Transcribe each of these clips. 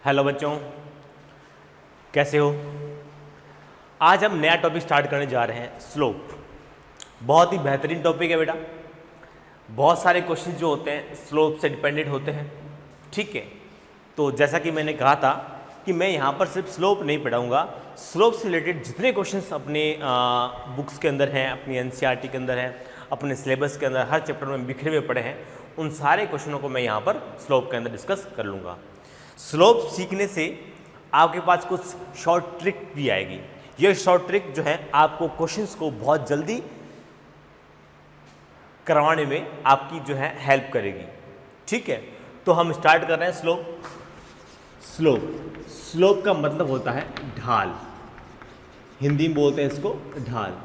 Hello बच्चों, कैसे हो। आज हम नया टॉपिक स्टार्ट करने जा रहे हैं, स्लोप। बहुत ही बेहतरीन टॉपिक है बेटा। बहुत सारे क्वेश्चन जो होते हैं स्लोप से डिपेंडेंट होते हैं, ठीक है। तो जैसा कि मैंने कहा था कि मैं यहाँ पर सिर्फ स्लोप नहीं पढ़ाऊँगा, स्लोप से रिलेटेड जितने क्वेश्चंस अपने बुक्स के अंदर हैं, अपनी एनसीईआरटी के अंदर हैं, अपने सिलेबस के अंदर हर चैप्टर में बिखरे हुए पड़े हैं, उन सारे क्वेश्चनों को मैं यहाँ पर स्लोप के अंदर डिस्कस कर लूँगा। स्लोप सीखने से आपके पास कुछ शॉर्ट ट्रिक भी आएगी। ये शॉर्ट ट्रिक जो है आपको क्वेश्चंस को बहुत जल्दी करवाने में आपकी जो है हेल्प करेगी, ठीक है। तो हम स्टार्ट कर रहे हैं स्लोप। स्लोप का मतलब होता है ढाल, हिंदी में बोलते हैं इसको ढाल।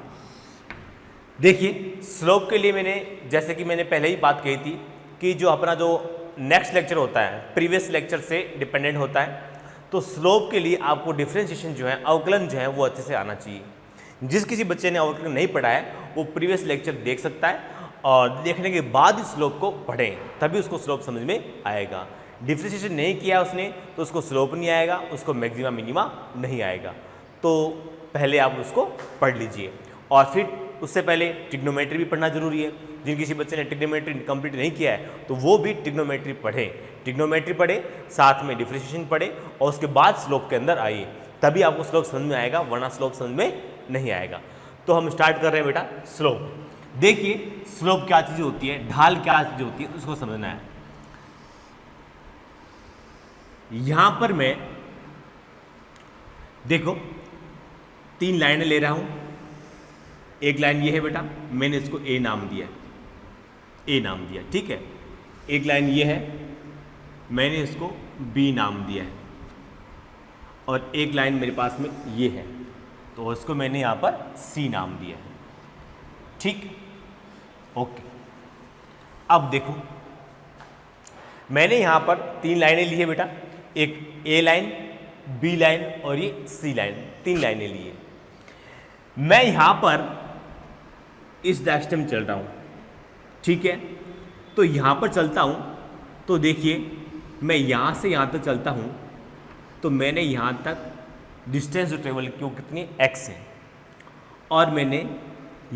देखिए स्लोप के लिए मैंने, जैसे कि मैंने पहले ही बात कही थी कि जो अपना जो नेक्स्ट लेक्चर होता है प्रीवियस लेक्चर से डिपेंडेंट होता है, तो स्लोप के लिए आपको डिफरेंशिएशन जो है, अवकलन जो है वो अच्छे से आना चाहिए। जिस किसी बच्चे ने अवकलन नहीं पढ़ा है वो प्रीवियस लेक्चर देख सकता है और देखने के बाद ही स्लोप को पढ़ें, तभी उसको स्लोप समझ में आएगा। डिफरेंशिएशन नहीं किया उसने तो उसको स्लोप नहीं आएगा, उसको मैक्सिमा मिनिमा नहीं आएगा। तो पहले आप उसको पढ़ लीजिए और फिर उससे पहले ट्रिग्नोमेट्री भी पढ़ना जरूरी है। जिन किसी बच्चे ने ट्रिग्नोमेट्री कंप्लीट नहीं किया है तो वो भी ट्रिग्नोमेट्री पढ़े, ट्रिग्नोमेट्री पढ़े, साथ में डिफरेंशिएशन पढ़े और उसके बाद स्लोप के अंदर आइए, तभी आपको स्लोप समझ में आएगा, वरना स्लोप समझ में नहीं आएगा। तो हम स्टार्ट कर रहे हैं बेटा स्लोप। देखिए स्लोप क्या चीज़ होती है, ढाल क्या चीज़ होती है, उसको समझना है। यहां पर मैं देखो 3 लाइनें ले रहा हूं। एक लाइन ये है बेटा, मैंने इसको ए नाम दिया, ए नाम दिया, ठीक है। एक लाइन ये है, मैंने इसको बी नाम दिया है और एक लाइन मेरे पास में ये है, तो इसको मैंने यहाँ पर सी नाम दिया है, ठीक, ओके। अब देखो मैंने यहाँ पर 3 लाइनें ली है बेटा, एक ए लाइन, बी लाइन और ये सी लाइन, 3 लाइनें ली है। मैं यहाँ पर इस डायरेक्शन में चल रहा हूँ, ठीक है। तो यहाँ पर चलता हूँ तो देखिए मैं यहाँ से यहाँ तक चलता हूँ तो मैंने यहाँ तक डिस्टेंस जो ट्रेवल की वो कितनी x है और मैंने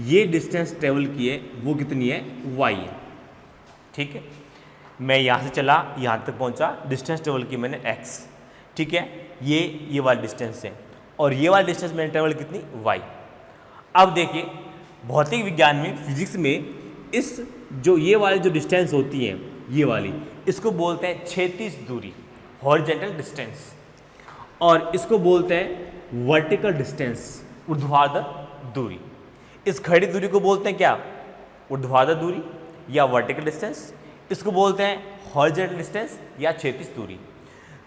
ये डिस्टेंस ट्रेवल की है वो कितनी है y है, ठीक है। मैं यहाँ से चला, यहाँ तक पहुँचा, डिस्टेंस ट्रेवल की मैंने x, ठीक है। ये वाला डिस्टेंस है और ये वाला डिस्टेंस मैंने ट्रेवल कितनी y। अब देखिए भौतिक विज्ञान में, फिजिक्स में, इस जो ये वाली जो डिस्टेंस होती है ये वाली, इसको बोलते हैं क्षैतिज दूरी, हॉरिजॉन्टल डिस्टेंस, और इसको बोलते हैं वर्टिकल डिस्टेंस, ऊर्ध्वाधर दूरी। इस खड़ी दूरी को बोलते हैं क्या, ऊर्ध्वाधर दूरी या वर्टिकल डिस्टेंस। इसको बोलते हैं हॉरिजॉन्टल डिस्टेंस या क्षैतिज दूरी।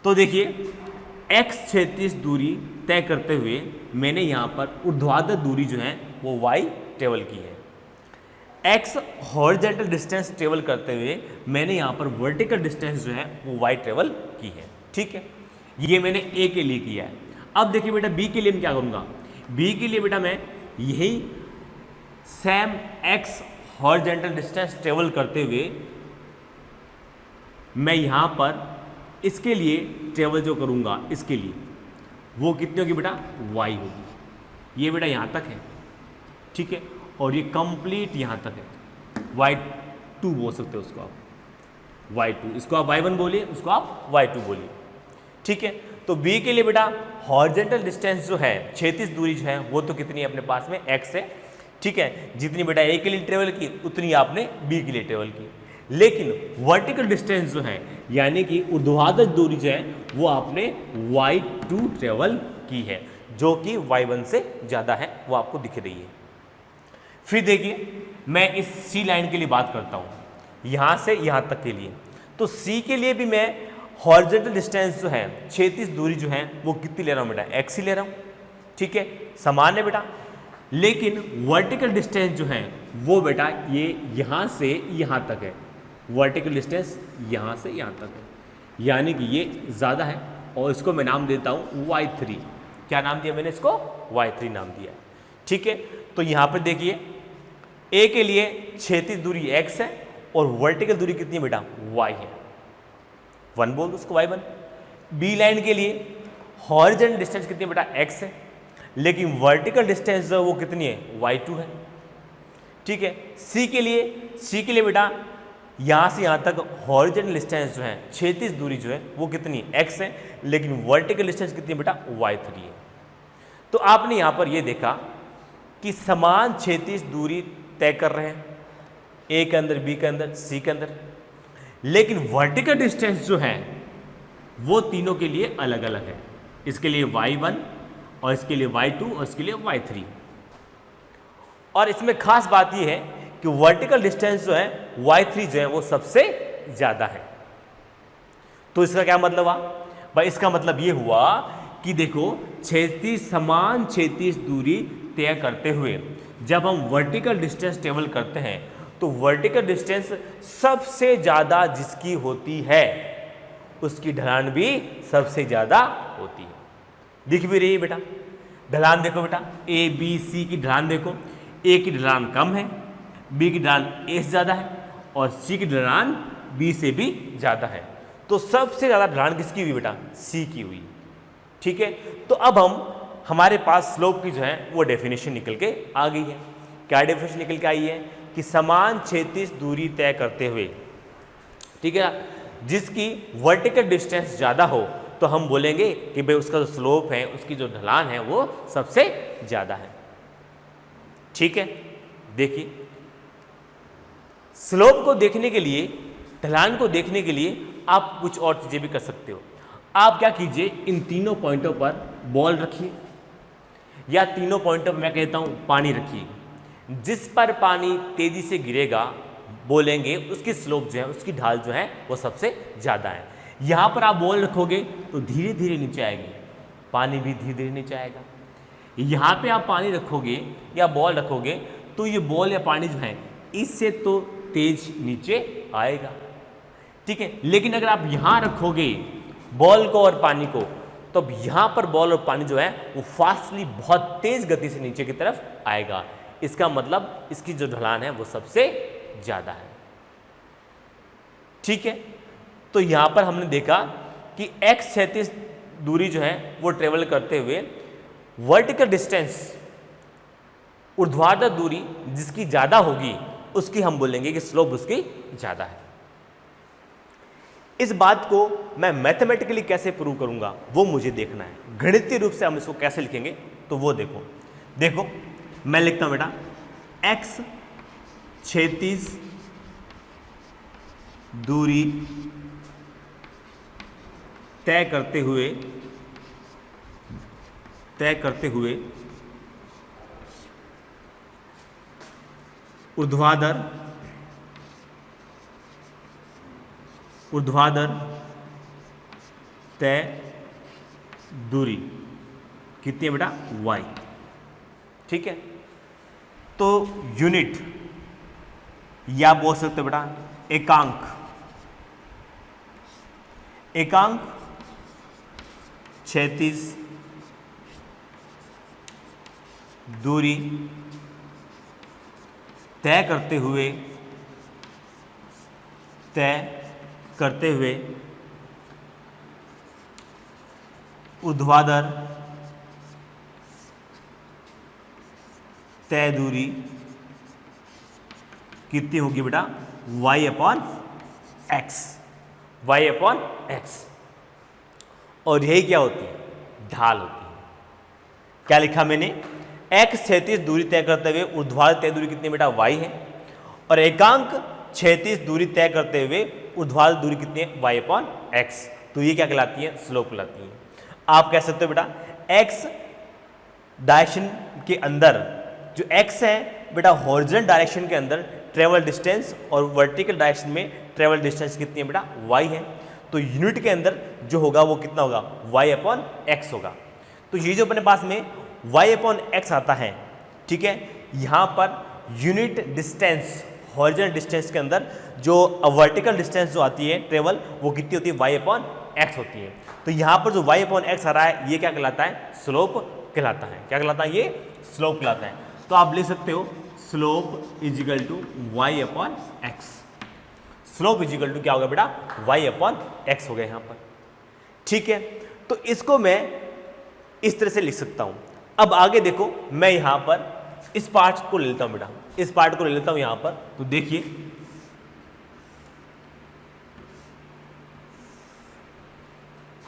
तो देखिए x क्षैतिज दूरी तय करते हुए मैंने यहाँ पर ऊर्ध्वाधर दूरी जो है वो y ट्रेवल की है। x हॉरिजॉन्टल डिस्टेंस ट्रेवल करते हुए मैंने यहाँ पर वर्टिकल डिस्टेंस जो है वो y ट्रेवल की है, ठीक है। ये मैंने a के लिए किया है। अब देखिए बेटा b के लिए मैं क्या करूँगा, b के लिए बेटा मैं यही same x horizontal distance travel करते हुए मैं यहाँ पर इसके लिए ट्रेवल जो करूँगा, इसके लिए वो कितनी होगी बेटा y होगी। ये बेटा यहाँ तक है, ठीक है, और ये कंप्लीट यहाँ तक है, y2 बोल सकते हो उसको आप, y2, इसको आप y1 बोलिए, उसको आप y2 बोलिए, ठीक है। तो b के लिए बेटा हॉरिजॉन्टल डिस्टेंस जो है, क्षैतिज दूरी जो है वो तो कितनी है अपने पास में x है, ठीक है। जितनी बेटा a के लिए ट्रेवल की उतनी आपने b के लिए ट्रेवल की। लेकिन वर्टिकल डिस्टेंस जो है यानी कि ऊर्ध्वाधर दूरी जो है वो आपने y2 ट्रेवल की है, जो कि y1 से ज़्यादा है, वो आपको दिख रही है। फिर देखिए मैं इस सी लाइन के लिए बात करता हूँ, यहाँ से यहाँ तक के लिए। तो सी के लिए भी मैं हॉरिजॉन्टल डिस्टेंस जो है, क्षैतिज दूरी जो है वो कितनी ले रहा हूँ बेटा x ही ले रहा हूँ, ठीक है, समान है बेटा। लेकिन वर्टिकल डिस्टेंस जो है वो बेटा ये यहाँ से यहाँ तक है, वर्टिकल डिस्टेंस यहाँ से यहाँ तक है, यानी कि ये ज़्यादा है और इसको मैं नाम देता हूँ y3। क्या नाम दिया मैंने इसको, y3 नाम दिया, ठीक है। तो यहाँ पर देखिए a के लिए क्षैतिज दूरी x है और वर्टिकल दूरी कितनी है बेटा y है, 1 बोल दो उसको y1। बी लाइन के लिए हॉरिजॉन्टल डिस्टेंस कितनी बेटा x है, लेकिन वर्टिकल डिस्टेंस जो वो कितनी है y2 है। ठीक है, सी के लिए बेटा यहाँ से यहाँ तक हॉरिजॉन्टल डिस्टेंस जो है क्षैतिज दूरी जो है वो कितनी x है, लेकिन वर्टिकल डिस्टेंस कितनी बेटा y3 है। तो आपने यहाँ पर ये देखा कि समान क्षैतिज दूरी तय कर रहे हैं, ए के अंदर, बी के अंदर, सी के अंदर, लेकिन वर्टिकल डिस्टेंस जो है वो तीनों के लिए अलग अलग है। इसके लिए y1 और इसके लिए y2 और इसके लिए y3। और इसमें खास बात ये है कि वर्टिकल डिस्टेंस जो है y3 जो है वो सबसे ज़्यादा है। तो इसका क्या मतलब हुआ भाई? इसका मतलब ये हुआ कि देखो समान क्षैतिज दूरी तय करते हुए जब हम वर्टिकल डिस्टेंस ट्रेवल करते हैं तो वर्टिकल डिस्टेंस सबसे ज़्यादा जिसकी होती है उसकी ढलान भी सबसे ज़्यादा होती है। दिख भी रही है बेटा, ढलान देखो बेटा, ए बी सी की ढलान देखो, ए की ढलान कम है, बी की ढलान ए से ज़्यादा है और सी की ढलान बी से भी ज़्यादा है। तो सबसे ज़्यादा ढलान किसकी हुई बेटा? सी की हुई। ठीक है, तो अब हमारे पास स्लोप की जो है वो डेफिनेशन निकल के आ गई है। क्या डेफिनेशन निकल के आई है कि समान क्षैतिज दूरी तय करते हुए, ठीक है, जिसकी वर्टिकल डिस्टेंस ज़्यादा हो तो हम बोलेंगे कि भाई उसका जो स्लोप है, उसकी जो ढलान है वो सबसे ज़्यादा है। ठीक है, देखिए स्लोप को देखने के लिए, ढलान को देखने के लिए आप कुछ और चीज़ें भी कर सकते हो। आप क्या कीजिए, इन तीनों पॉइंटों पर बॉल रखिए या तीनों पॉइंटों पर मैं कहता हूँ पानी रखिए। जिस पर पानी तेज़ी से गिरेगा बोलेंगे उसकी स्लोप जो है, उसकी ढाल जो है वो सबसे ज़्यादा है। यहाँ पर आप बॉल रखोगे तो धीरे धीरे नीचे आएगी, पानी भी धीरे धीरे नीचे आएगा। यहाँ पे आप पानी रखोगे या बॉल रखोगे तो ये बॉल या पानी जो है इससे तो तेज नीचे आएगा। ठीक है, लेकिन अगर आप यहाँ रखोगे बॉल को और पानी को तो यहाँ पर बॉल और पानी जो है वो फास्टली बहुत तेज गति से नीचे की तरफ आएगा। इसका मतलब इसकी जो ढलान है वो सबसे ज़्यादा है। ठीक है, तो यहाँ पर हमने देखा कि x क्षैतिज दूरी जो है वो ट्रेवल करते हुए वर्टिकल डिस्टेंस, ऊर्ध्वाधर दूरी जिसकी ज़्यादा होगी उसकी हम बोलेंगे कि स्लोप उसकी ज़्यादा है। इस बात को मैं मैथमेटिकली कैसे प्रूव करूंगा वो मुझे देखना है। गणितीय रूप से हम इसको कैसे लिखेंगे तो वो देखो मैं लिखता हूं बेटा, x क्षैतिज दूरी तय करते हुए ऊर्ध्वाधर तय दूरी कितनी है बेटा? y। ठीक है, तो यूनिट या बोल सकते हो बेटा एकांक क्षैतिज दूरी तय करते हुए ऊर्ध्वाधर तय दूरी कितनी होगी बेटा? y/x। और यही क्या होती है? ढाल होती है। क्या लिखा मैंने? x क्षैतिज दूरी तय करते हुए ऊर्ध्वाधर तय दूरी कितनी बेटा? y है, और एकांक क्षैतिज दूरी तय करते हुए ऊर्ध्वाधर दूरी कितनी है? y/x। तो ये क्या कहलाती है? स्लोप कहलाती है। आप कह सकते हो बेटा x डायरेक्शन के अंदर जो x है बेटा, हॉरिजॉन्टल डायरेक्शन के अंदर ट्रेवल डिस्टेंस और वर्टिकल डायरेक्शन में ट्रेवल डिस्टेंस कितनी है बेटा? y है। तो यूनिट के अंदर जो होगा वो कितना होगा? y/x होगा। तो ये जो अपने पास में y/x आता है, ठीक है, यहाँ per unit distance, horizontal distance के अंदर जो वर्टिकल डिस्टेंस जो आती है ट्रेवल वो कितनी होती है? y/x होती है। तो यहाँ पर जो y/x आ रहा है ये क्या कहलाता है? स्लोप कहलाता है। क्या कहलाता है? ये स्लोप कहलाता है। तो आप ले सकते हो slope equal to y/x। Slope equal to क्या होगा बेटा? y/x हो गया यहाँ पर। ठीक है, तो इसको मैं इस तरह से लिख सकता हूं। अब आगे देखो, मैं यहां पर इस पार्ट को ले लेता हूं बेटा, इस पार्ट को ले लेता हूं यहां पर। तो देखिए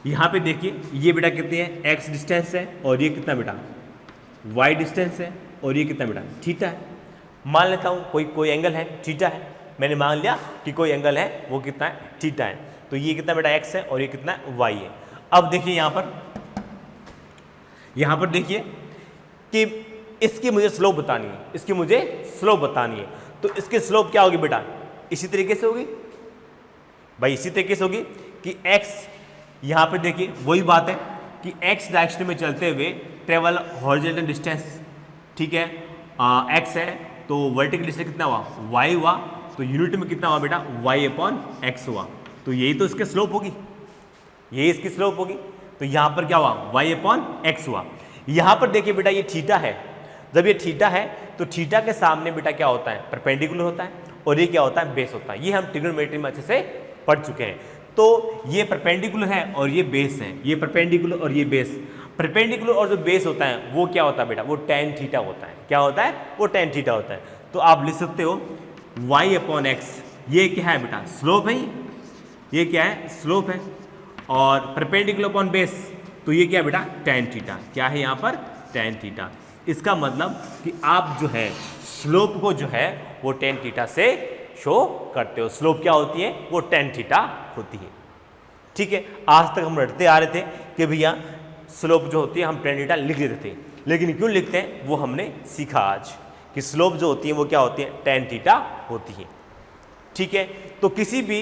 यहां पे देखिए, ये बेटा कितने हैं, x डिस्टेंस है, और ये कितना बेटा y डिस्टेंस है, और ये कितना बेटा थीटा है। मान लेता हूं कोई एंगल है, थीटा है। मैंने मान लिया कि कोई एंगल है, वो कितना है, थीटा है। तो ये कितना बेटा x है, और ये कितना y है। अब देखिए यहां पर देखिए कि इसकी मुझे स्लोप बतानी है, इसकी मुझे स्लोप बतानी है। तो इसकी स्लोप क्या होगी बेटा, इसी तरीके से होगी भाई, इसी तरीके से होगी कि x, यहां पे देखिए वही बात है कि x डायरेक्शन में चलते हुए ट्रेवल हॉरिजॉन्टल डिस्टेंस, ठीक है, x है, तो वर्टिकल डिस्टेंस कितना हुआ, y हुआ, तो यूनिट में कितना हुआ बेटा, y/x हुआ। तो यही तो इसकी स्लोप होगी, यही इसकी स्लोप होगी। तो यहां पर क्या हुआ, y/x हुआ। यहां पर देखिए बेटा ये थीटा है, जब ये थीटा है तो थीटा के सामने बेटा क्या होता है, परपेंडिकुलर होता है, और ये क्या होता है, बेस होता है। ये हम ट्रिग्नोमेट्री में अच्छे से पढ़ चुके हैं। तो ये परपेंडिकुलर है और ये बेस है, ये परपेंडिकुलर और ये बेस। परपेंडिकुलर और जो बेस होता है वो क्या होता है बेटा, वो tan थीटा होता है। क्या होता है, वो tan थीटा होता है। तो आप लिख सकते हो y/x, ये क्या है बेटा, स्लोप है, ये क्या है, स्लोप है, और परपेंडिकुलर अपॉन बेस, तो ये क्या है बेटा, tan थीटा। क्या है यहाँ पर, tan थीटा। इसका मतलब कि आप जो है स्लोप को जो है वो tan थीटा से शो करते हो। स्लोप क्या होती है, वो tan थीटा होती है। ठीक है, आज तक हम रटते आ रहे थे कि भैया स्लोप जो होती है हम tan थीटा लिख देते थे, लेकिन क्यों लिखते हैं वो हमने सीखा आज कि स्लोप जो होती है वो क्या होती है, tan थीटा होती है। ठीक है, तो किसी भी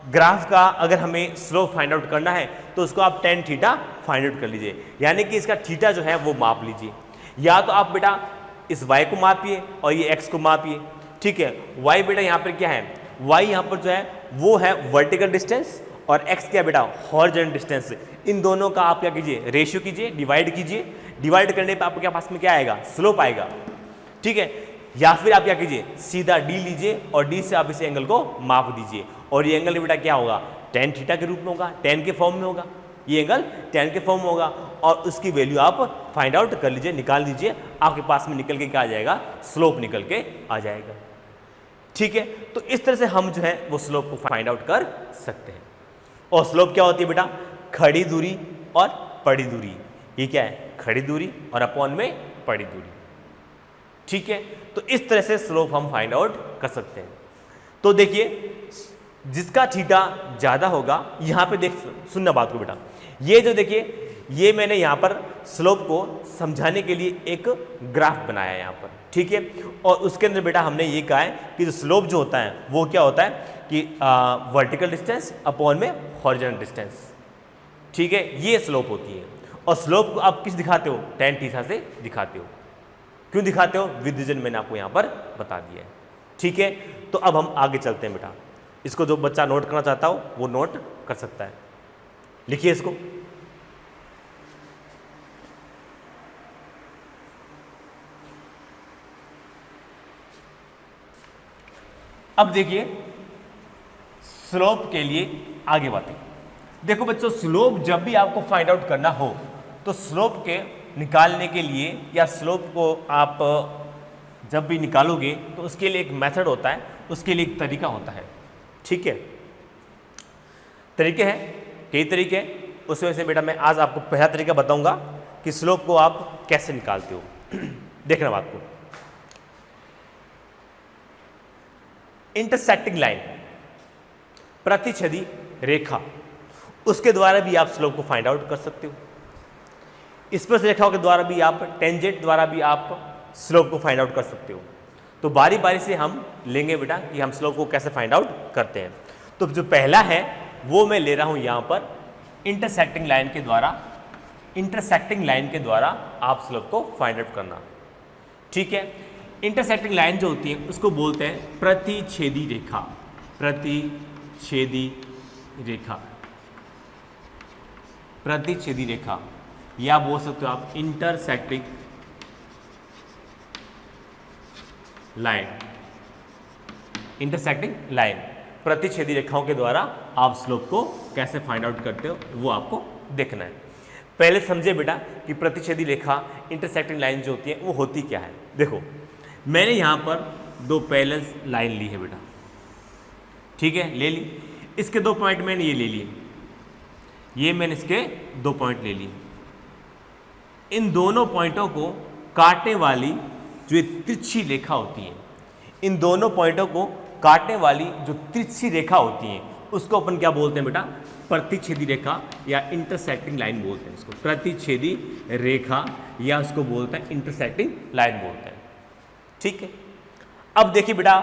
ग्राफ का अगर हमें स्लोप फाइंड आउट करना है तो उसको आप tan थीटा फाइंड आउट कर लीजिए, यानी कि इसका थीटा जो है वो माप लीजिए। या तो आप बेटा इस y को मापिए और ये x को मापिए। ठीक है, y बेटा यहाँ पर क्या है, y यहाँ पर जो है वो है वर्टिकल डिस्टेंस, और x क्या बेटा, हॉरिजॉन्टल डिस्टेंस। इन दोनों का आप क्या कीजिए, रेशियो कीजिए, डिवाइड कीजिए। डिवाइड करने पर आपके पास में क्या आएगा, स्लोप आएगा। ठीक है, या फिर आप क्या कीजिए, सीधा d लीजिए और d से आप इस एंगल को माप दीजिए, और ये एंगल बेटा क्या होगा, tan थीटा के रूप में होगा, tan के फॉर्म में होगा। ये एंगल tan के फॉर्म में होगा, और उसकी वैल्यू आप फाइंड आउट कर लीजिए, निकाल दीजिए। आपके पास में निकल के क्या आ जाएगा, स्लोप निकल के आ जाएगा। ठीक है, तो इस तरह से हम जो है वो स्लोप को फाइंड आउट कर सकते हैं। और स्लोप क्या होती है बेटा, खड़ी दूरी और पड़ी दूरी। ये क्या है, खड़ी दूरी और अपॉन में पड़ी दूरी। ठीक है, तो इस तरह से स्लोप हम फाइंड आउट कर सकते हैं। तो देखिए जिसका थीटा ज्यादा होगा, यहां पे देख सुनना बात को बेटा, ये जो देखिए ये मैंने यहां पर स्लोप को समझाने के लिए एक ग्राफ बनाया है यहां पर। ठीक है, और उसके अंदर बेटा हमने ये कहा है कि जो स्लोप जो होता है वो क्या होता है कि वर्टिकल डिस्टेंस अपॉन में हॉरिजॉन्टल डिस्टेंस। ठीक है, ये स्लोप होती है। और स्लोप को आप किस दिखाते हो, tan थीटा से दिखाते हो। क्यों दिखाते हो, विद रीजन मैंने आपको यहाँ पर बता दिया है। ठीक है, तो अब हम आगे चलते हैं बेटा। इसको जो बच्चा नोट करना चाहता हो वो नोट कर सकता है, लिखिए इसको। अब देखिए स्लोप के लिए आगे बातें। देखो बच्चों, स्लोप जब भी आपको फाइंड आउट करना हो तो स्लोप के निकालने के लिए, या स्लोप को आप जब भी निकालोगे तो उसके लिए एक मेथड होता है, उसके लिए एक तरीका होता है। ठीक है, तरीके हैं, कई तरीके। उस वजह से बेटा मैं आज आपको पहला तरीका बताऊंगा कि स्लोप को आप कैसे निकालते हो। देखना बात को, इंटरसेक्टिंग लाइन, प्रतिच्छेदी रेखा, उसके द्वारा भी आप स्लोप को फाइंड आउट कर सकते हो। स्पर्श रेखाओं के द्वारा भी आप, टेंजेंट द्वारा भी आप स्लोप को फाइंड आउट कर सकते हो। तो बारी बारी से हम लेंगे बेटा कि हम स्लोप को कैसे फाइंड आउट करते हैं। तो जो पहला है वो मैं ले रहा हूं यहां पर इंटरसेक्टिंग लाइन के द्वारा। इंटरसेक्टिंग लाइन के द्वारा आप स्लोप को फाइंड आउट करना। ठीक है, इंटरसेक्टिंग लाइन जो होती है उसको बोलते हैं प्रतिच्छेदी रेखा। प्रतिच्छेदी रेखा, प्रतिच्छेदी रेखा, या बोल सकते हो आप इंटरसेक्टिंग लाइन। इंटरसेक्टिंग लाइन, प्रतिच्छेदी रेखाओं के द्वारा आप स्लोप को कैसे फाइंड आउट करते हो वो आपको देखना है। पहले समझे बेटा कि प्रतिच्छेदी रेखा इंटरसेक्टिंग लाइन जो होती है वो होती क्या है। देखो मैंने यहाँ पर दो पैरेलल लाइन ली है बेटा, ठीक है, ले ली। इसके दो पॉइंट मैंने ये ले लिए, ये मैंने इसके दो पॉइंट ले लिए। इन दोनों पॉइंटों को काटने वाली जो ये तिरछी रेखा होती है, इन दोनों पॉइंटों को काटने वाली जो तिरछी रेखा होती है उसको अपन क्या बोलते हैं बेटा, प्रतिच्छेदी रेखा या इंटरसेक्टिंग लाइन बोलते हैं इसको। प्रतिच्छेदी रेखा या उसको बोलते हैं इंटरसेक्टिंग लाइन बोलते हैं, ठीक है। अब देखिए बेटा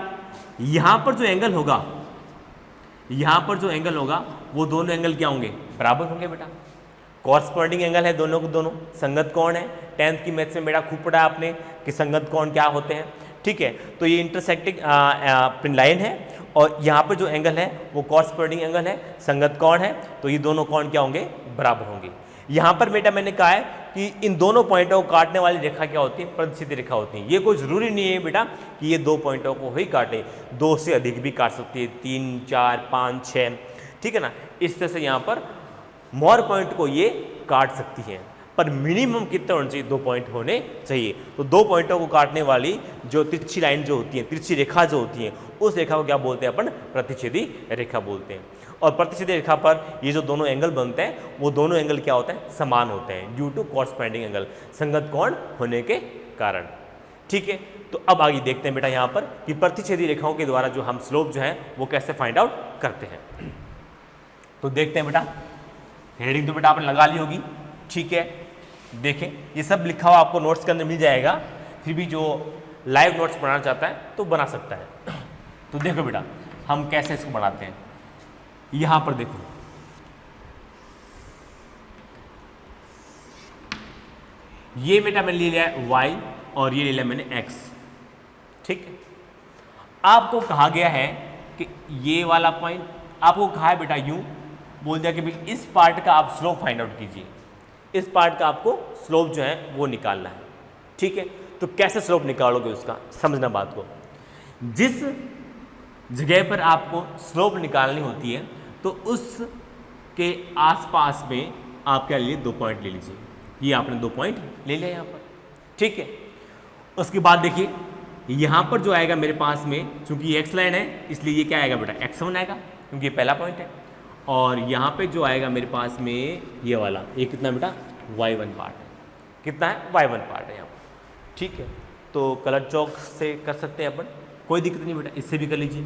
यहां पर जो एंगल होगा, यहां पर जो एंगल होगा वो दोनों एंगल क्या होंगे, बराबर होंगे बेटा। कॉरस्पॉन्डिंग एंगल है दोनों को दोनों, संगत कोण है। 10th की मैथ्स में बेटा खूब पढ़ा आपने कि संगत कोण क्या होते हैं, ठीक है। तो ये इंटरसेक्टिंग लाइन है और यहाँ पर जो एंगल है वो कॉरस्पॉन्डिंग एंगल है, संगत कोण है। तो ये दोनों कोण क्या होंगे, बराबर होंगे। यहाँ पर बेटा मैंने कहा है कि इन दोनों पॉइंटों को काटने वाली रेखा क्या होती है, प्रतिच्छेदी रेखा होती है। ये कोई जरूरी नहीं है बेटा कि ये दो पॉइंटों को ही काटे, दो से अधिक भी काट सकती है, 3, 4, 5, 6, ठीक है ना। इस तरह से यहाँ पर मोर पॉइंट को ये काट सकती है, पर मिनिमम कितने होने चाहिए, 2 पॉइंट होने चाहिए। तो 2 पॉइंटों को काटने वाली जो तिरछी लाइन जो होती है, तिरछी रेखा जो होती है, उस रेखा को क्या बोलते हैं अपन, प्रतिच्छेदी रेखा बोलते हैं। और प्रतिच्छेदी रेखा पर ये जो दोनों एंगल बनते हैं वो दोनों एंगल क्या होते हैं, समान होते हैं, ड्यू टू कॉरस्पॉन्डिंग एंगल, संगत कोण होने के कारण, ठीक है। तो अब आगे देखते हैं बेटा यहाँ पर कि प्रतिच्छेदी रेखाओं के द्वारा जो हम स्लोप जो है वो कैसे फाइंड आउट करते हैं। तो देखते हैं बेटा, हेडिंग तो बेटा आपने लगा ली होगी, ठीक है। देखें ये सब लिखा हुआ आपको नोट्स के अंदर मिल जाएगा, फिर भी जो लाइव नोट्स बनाना चाहता है तो बना सकता है। तो देखो बेटा हम कैसे इसको बनाते हैं। यहां पर देखो ये बेटा मैंने ले लिया है y और ये ले लिया मैंने x, ठीक है। आपको कहा गया है कि ये वाला पॉइंट आपको कहा है बेटा यूं बोल दिया कि भाई इस पार्ट का आप स्लोप फाइंड आउट कीजिए, इस पार्ट का आपको स्लोप जो है वो निकालना है, ठीक है। तो कैसे स्लोप निकालोगे उसका समझना बात को। जिस जगह पर आपको स्लोप निकालनी होती है तो उस के आसपास में आप क्या ले लीजिए, 2 पॉइंट ले लीजिए। ये आपने 2 पॉइंट ले लिया यहाँ पर, ठीक है। उसके बाद देखिए यहाँ पर जो आएगा मेरे पास में, चूंकि ये एक्स लाइन है इसलिए ये क्या आएगा बेटा, x1 आएगा क्योंकि ये पहला पॉइंट है। और यहाँ पे जो आएगा मेरे पास में ये वाला, ये कितना बेटा, y1 पार्ट है, कितना है, y1 पार्ट है यहाँ पर, ठीक है। तो कलर चौक से कर सकते हैं अपन, कोई दिक्कत नहीं बेटा, इससे भी कर लीजिए।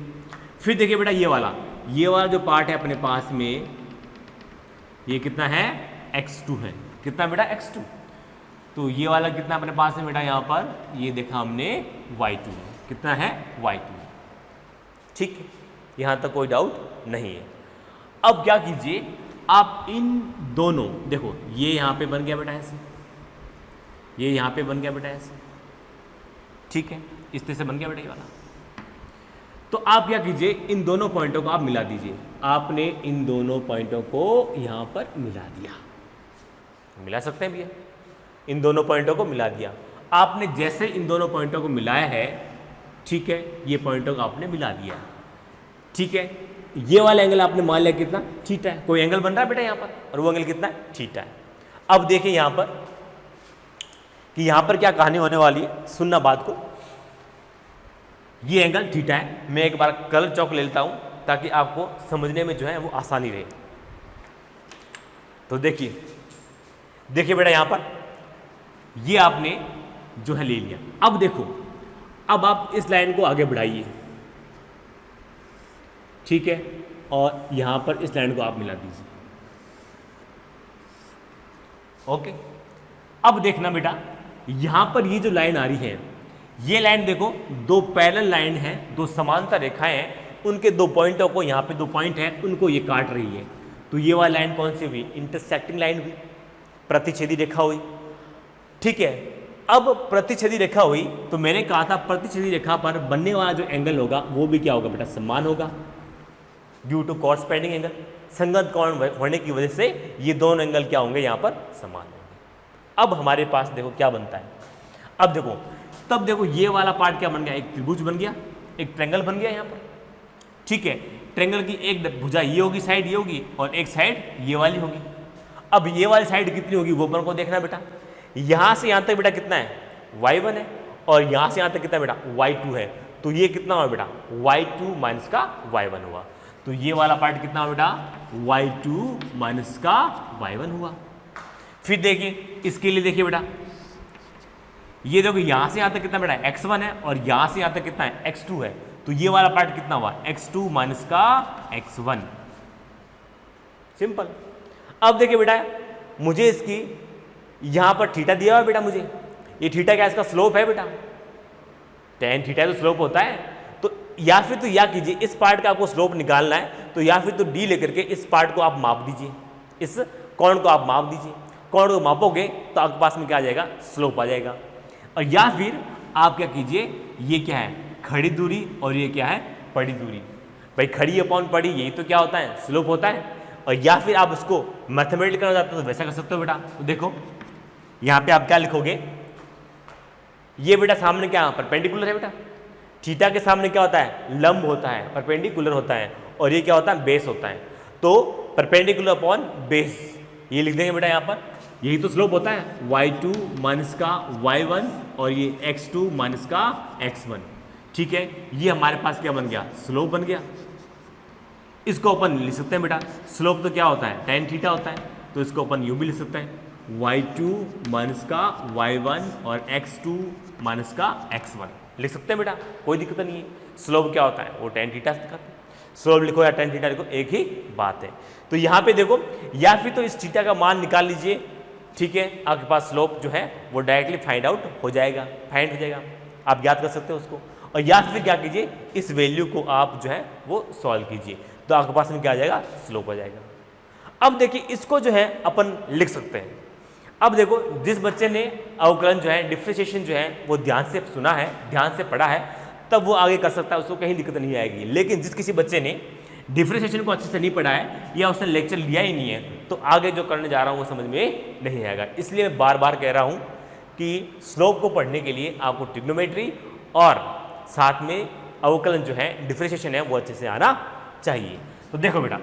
फिर देखिए बेटा ये वाला जो पार्ट है अपने पास में, ये कितना है, x2 है, कितना बेटा, x2। तो ये वाला कितना अपने पास में बेटा, यहाँ पर ये देखा हमने y2 है, कितना है, y2, ठीक है। यहाँ तक कोई डाउट नहीं है। अब क्या कीजिए आप इन दोनों, देखो ये यहाँ पे बन गया बेटा ऐसे, ये यहाँ पे बन गया बेटा ऐसे, ठीक है, इस तरह से बन गया बेटा ये वाला। तो आप क्या कीजिए इन दोनों पॉइंटों को आप मिला दीजिए। आपने इन दोनों पॉइंटों को यहाँ पर मिला दिया, मिला सकते हैं भैया, इन दोनों पॉइंटों को मिला दिया। आपने जैसे इन दोनों पॉइंटों को मिलाया है, ठीक है, ये पॉइंटों को आपने मिला दिया, ठीक है। ये वाला एंगल आपने मान लिया कितना, थीटा है, कोई एंगल बन रहा है बेटा यहाँ पर, और वो एंगल कितना है, थीटा है। अब देखिए यहाँ पर कि यहाँ पर क्या कहानी होने वाली है, सुनना बात को। ये एंगल थीटा है, मैं एक बार कलर चौक ले लेता हूँ ताकि आपको समझने में जो है वो आसानी रहे। तो देखिए बेटा यहाँ पर ये आपने जो है ले लिया। अब देखो, अब आप इस लाइन को आगे बढ़ाइए, ठीक है, और यहां पर इस लाइन को आप मिला दीजिए, ओके। अब देखना बेटा यहां पर ये जो लाइन आ रही है, ये लाइन देखो 2 पैरेलल लाइन है, 2 समांतर रेखाएं हैं, उनके 2 पॉइंटों को, यहाँ पे 2 पॉइंट है उनको ये काट रही है। तो ये वाली लाइन कौन सी हुई, इंटरसेक्टिंग लाइन हुई, प्रतिच्छेदी रेखा हुई, ठीक है। अब प्रतिच्छेदी रेखा हुई तो मैंने कहा था प्रतिच्छेदी रेखा पर बनने वाला जो एंगल होगा वो भी क्या होगा बेटा, समान होगा, ड्यू टू कॉरस्पॉन्डिंग एंगल, संगत कोण होने की वजह से ये दोनों एंगल क्या होंगे, यहाँ पर समान होंगे। अब हमारे पास देखो क्या बनता है, अब देखो तब देखो ये वाला पार्ट क्या बन गया, एक त्रिभुज बन गया, एक ट्रायंगल बन गया यहाँ पर, ठीक है। ट्रायंगल की एक भुजा ये होगी, साइड ये होगी, और एक साइड ये वाली होगी। अब ये वाली साइड कितनी होगी वो अपन को देखना बेटा। यहां से यहां तक बेटा कितना है, y1 है, और यहां से यहां तक कितना बेटा y2 है। तो ये कितना हुआ बेटा y2 माइनस का y1 हुआ। तो ये वाला पार्ट कितना हुआ बेटा y2 माइनस का y1 हुआ। फिर देखिए इसके लिए देखिए बेटा, ये देखो यहां से यहां तक कितना बेटा x1 है, और यहां से यहां तक कितना है x2 है। तो ये वाला पार्ट कितना हुआ x2 माइनस का x1। सिंपल। अब देखिए बेटा, मुझे इसकी यहां पर थीटा दिया हुआ बेटा, मुझे ये थीटा क्या इसका स्लोप है बेटा, tan थीटा तो स्लोप होता है। तो या फिर तो या कीजिए, इस पार्ट का आपको स्लोप निकालना है तो या फिर तो d लेकर के इस पार्ट को आप माप दीजिए, इस कोण को आप माप दीजिए। कोण को मापोगे तो आपके पास में क्या आ जाएगा, स्लोप आ जाएगा। और या फिर आप क्या कीजिए, ये क्या है खड़ी दूरी और ये क्या है पड़ी दूरी। भाई खड़ी अपॉन पड़ी यही तो क्या होता है, स्लोप होता है। और या फिर आप उसको मैथमेटिकल करना चाहते हो तो वैसा कर सकते हो बेटा। तो देखो यहाँ पे आप क्या लिखोगे, ये बेटा सामने क्या परपेंडिकुलर है बेटा, थीटा के सामने क्या होता है लंब होता है, परपेंडिकुलर होता है, और ये क्या होता है बेस होता है। तो परपेंडिकुलर अपॉन बेस ये लिख देंगे बेटा यहाँ पर, यही तो स्लोप होता है y2 माइनस का y1 और ये x2 माइनस का x1। ठीक है, ये हमारे पास क्या बन गया, स्लोप बन गया। इसको अपन लिख सकते हैं बेटा, स्लोप तो क्या होता है tan थीटा होता है, तो इसको अपन यूं भी लिख सकते हैं y2 माइनस का y1 और x2 माइनस का x1 लिख सकते हैं बेटा, कोई दिक्कत नहीं है। स्लोप क्या होता है वो tan थीटा से दिखाते हैं, स्लोप लिखो या tan थीटा लिखो एक ही बात है। तो यहाँ पे देखो, या फिर तो इस थीटा का मान निकाल लीजिए, ठीक है, आपके पास स्लोप जो है वो डायरेक्टली फाइंड आउट हो जाएगा, फाइंड हो जाएगा, आप याद कर सकते हो उसको। और या फिर क्या कीजिए, इस वैल्यू को आप जो है वो सॉल्व कीजिए, तो आपके पास में क्या आ जाएगा, स्लोप आ जाएगा। अब देखिए इसको जो है अपन लिख सकते हैं। अब देखो जिस बच्चे ने अवकलन जो है डिफरेंशिएशन जो है वो ध्यान से सुना है, ध्यान से पढ़ा है, तब वो आगे कर सकता है, उसको कहीं दिक्कत नहीं आएगी। लेकिन जिस किसी बच्चे ने डिफरेंशिएशन को अच्छे से नहीं पढ़ा है या उसने लेक्चर लिया ही नहीं है, तो आगे जो करने जा रहा हूँ वो समझ में नहीं आएगा। इसलिए मैं बार बार कह रहा हूँ कि स्लोप को पढ़ने के लिए आपको ट्रिग्नोमेट्री और साथ में अवकलन जो है डिफरेंशिएशन है वो अच्छे से आना चाहिए। तो देखो बेटा,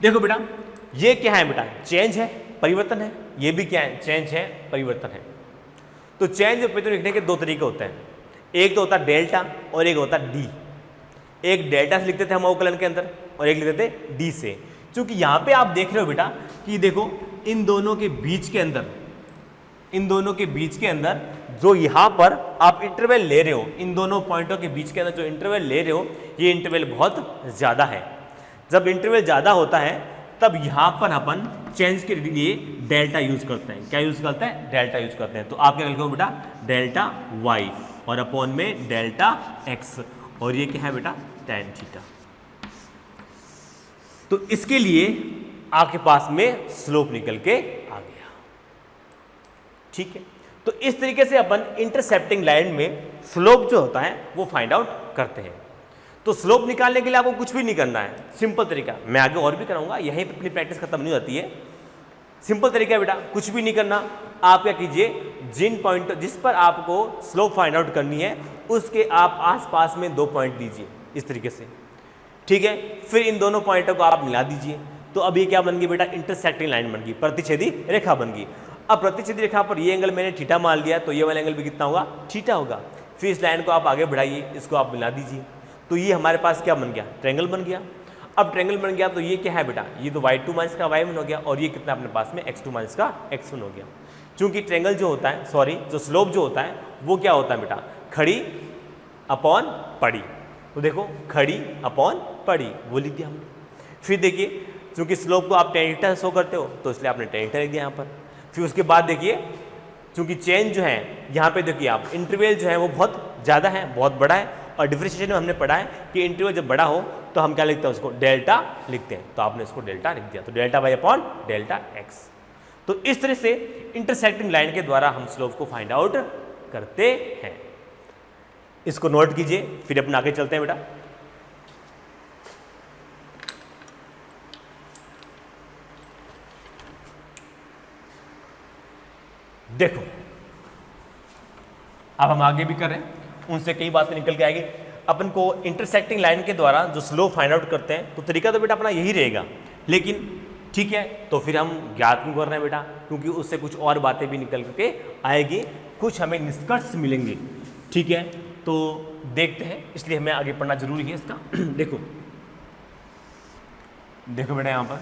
देखो बेटा ये क्या है बेटा, चेंज है, परिवर्तन है, ये भी क्या है चेंज है, परिवर्तन है। तो चेंज परिवर्तन लिखने के दो तरीके होते हैं, एक तो होता है डेल्टा और एक होता है डी। एक डेल्टा से लिखते थे हम अवकलन के अंदर और एक लिखते थे डी से। क्योंकि यहाँ पे आप देख रहे हो बेटा कि देखो इन दोनों के बीच के अंदर, इन दोनों के बीच के अंदर जो यहाँ पर आप इंटरवल ले रहे हो, इन दोनों पॉइंटों के बीच के अंदर जो इंटरवल ले रहे हो, ये इंटरवल बहुत ज़्यादा है। जब इंटरवल ज़्यादा होता है तब यहाँ पर अपन चेंज के लिए डेल्टा यूज करते हैं। क्या यूज करते हैं, डेल्टा यूज करते हैं। तो आप क्या लिखोगे बेटा, डेल्टा वाई और अपॉन में डेल्टा एक्स, और ये क्या है बेटा tan थीटा। तो इसके लिए आपके पास में स्लोप निकल के आ गया। ठीक है, तो इस तरीके से अपन इंटरसेप्टिंग लाइन में स्लोप जो होता है वो फाइंड आउट करते हैं। तो स्लोप निकालने के लिए आपको कुछ भी नहीं करना है, सिंपल तरीका, मैं आगे और भी कराऊंगा, यहीं पे अपनी प्रैक्टिस खत्म नहीं होती है। सिंपल तरीका है बेटा, कुछ भी नहीं करना। आप क्या कीजिए, जिन पॉइंट जिस पर आपको स्लोप फाइंड आउट करनी है उसके आप आसपास में 2 पॉइंट दीजिए इस तरीके से। ठीक है, फिर इन दोनों पॉइंटों को आप मिला दीजिए। तो अब ये क्या बन गई बेटा, इंटरसेक्टिंग लाइन बन गई, प्रतिच्छेदी रेखा बन गई। अब प्रतिच्छेदी रेखा पर ये एंगल मैंने थीटा मान लिया, तो ये वाला एंगल भी कितना होगा, थीटा होगा। फिर इस लाइन को आप आगे बढ़ाइए, इसको आप मिला दीजिए, तो ये हमारे पास क्या बन गया, ट्रायंगल बन गया। अब ट्रायंगल बन गया तो ये क्या है बेटा, ये तो y2 माइनस का y1 हो गया, और ये कितना अपने पास में x2 माइनस का x1 हो गया। क्योंकि ट्रायंगल जो होता है, सॉरी जो स्लोप जो होता है वो क्या होता है बेटा, खड़ी अपॉन पड़ी। तो देखो खड़ी अपॉन पड़ी वो लिख दिया हमने। फिर देखिए क्योंकि स्लोप को आप tan थीटा से शो करते हो तो इसलिए आपने tan थीटा लिख दिया यहाँ पर। फिर उसके बाद देखिए क्योंकि चेंज जो है यहाँ पे देखिए आप, इंटरवल जो है वो बहुत ज़्यादा है, बहुत बड़ा है, और डिफरेंशिएशन में हमने पढ़ा है कि इंटरवल जब बड़ा हो तो हम क्या लिखते हैं, उसको डेल्टा लिखते हैं। तो आपने इसको डेल्टा लिख दिया, तो delta Y upon delta X. तो इस तरह से इंटरसेक्टिंग लाइन के द्वारा हम स्लोप को फाइंड आउट करते हैं। इसको नोट कीजिए, फिर अपन आगे चलते हैं बेटा। देखो अब हम आगे भी कर रहे हैं, उनसे कई बातें निकल के आएगी। अपन को इंटरसेक्टिंग लाइन के द्वारा जो स्लोप फाइंड आउट करते हैं तो तरीका तो बेटा अपना यही रहेगा, लेकिन ठीक है तो फिर हम ज्ञात क्यों कर रहे हैं बेटा, क्योंकि उससे कुछ और बातें भी निकल के आएगी, कुछ हमें निष्कर्ष मिलेंगे। ठीक है, तो देखते हैं, इसलिए हमें आगे पढ़ना जरूरी है इसका। देखो देखो बेटा यहाँ पर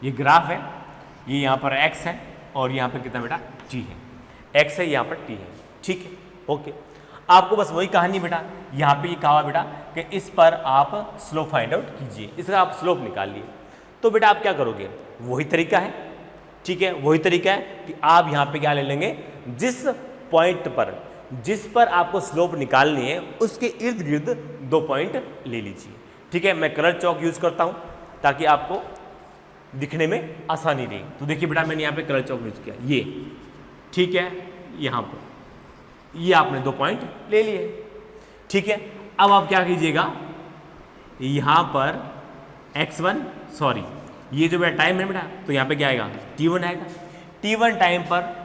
ये ग्राफ है, ये यहाँ पर x है और यहाँ पर कितना बेटा t है, x है यहाँ पर t है। ठीक है, ओके। आपको बस वही कहानी बेटा, यहाँ पे ये कहा बेटा कि इस पर आप स्लोप फाइंड आउट कीजिए, इसका आप स्लोप निकाल लिए। तो बेटा आप क्या करोगे, वही तरीका है। ठीक है, वही तरीका है कि आप यहाँ पे क्या ले लेंगे, जिस पॉइंट पर जिस पर आपको स्लोप निकालनी है उसके इर्द गिर्द 2 पॉइंट ले लीजिए। ठीक है, मैं कलर चौक यूज करता हूँ ताकि आपको दिखने में आसानी रही। तो देखिए बेटा मैंने यहाँ पे कलर चौक यूज किया, ये ठीक है, यहाँ पर ये आपने 2 पॉइंट ले लिए। ठीक है, अब आप क्या कीजिएगा, यहाँ पर x1 सॉरी ये जो बेटा टाइम है बेटा, तो यहाँ पे क्या आएगा t1 आएगा। t1 टाइम पर